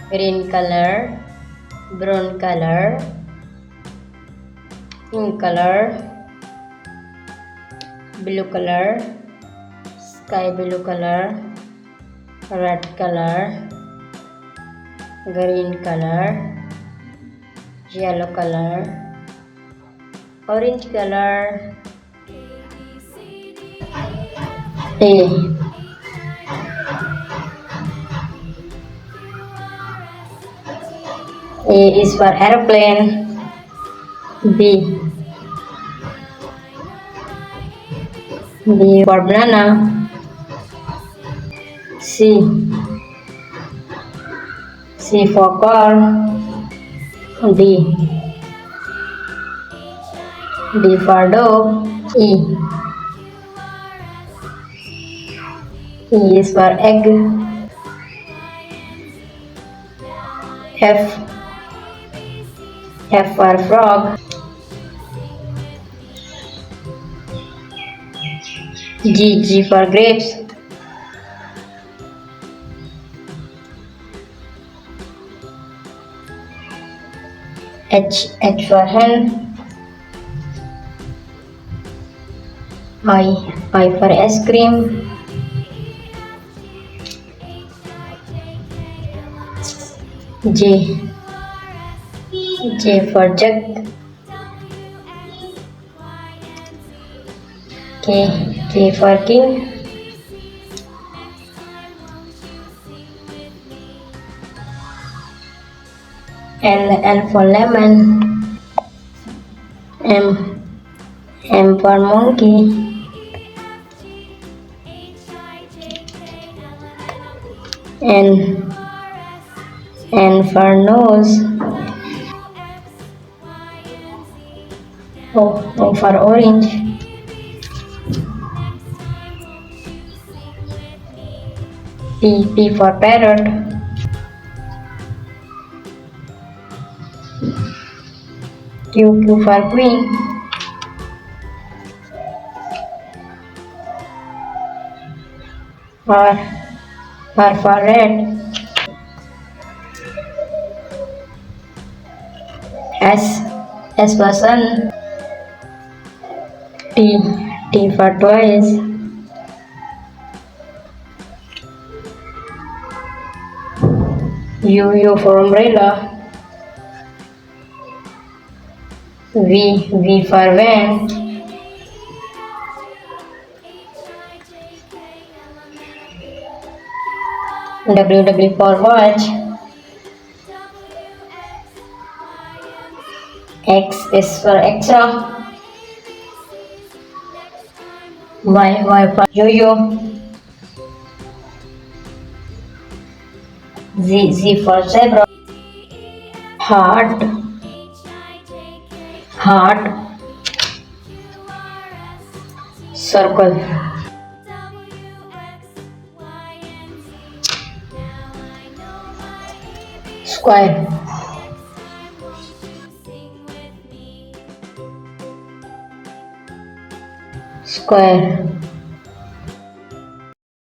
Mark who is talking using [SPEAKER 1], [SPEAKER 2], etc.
[SPEAKER 1] green color, brown color, pink color, blue color, sky blue color, red color, green color, yellow color, orange color. A. A is for airplane. B. B for banana. C. C for car. D. D for dog. E. E is for egg. F. F for frog. G. G for grapes. H. H for hen. I. I for ice cream. J. J for jug. K. K for king. L. L for lemon. M. M for monkey. N. N for nose. O. O for orange. P. P for parrot. Q. Q for queen. R. R for red. S. S for sun. T. T for toys. U. U for umbrella. V. V for van. W. W for watch. X is for extra. Y. Y for yo-yo. Z. Z for zebra. Heart. Heart. Circle. Square. Square.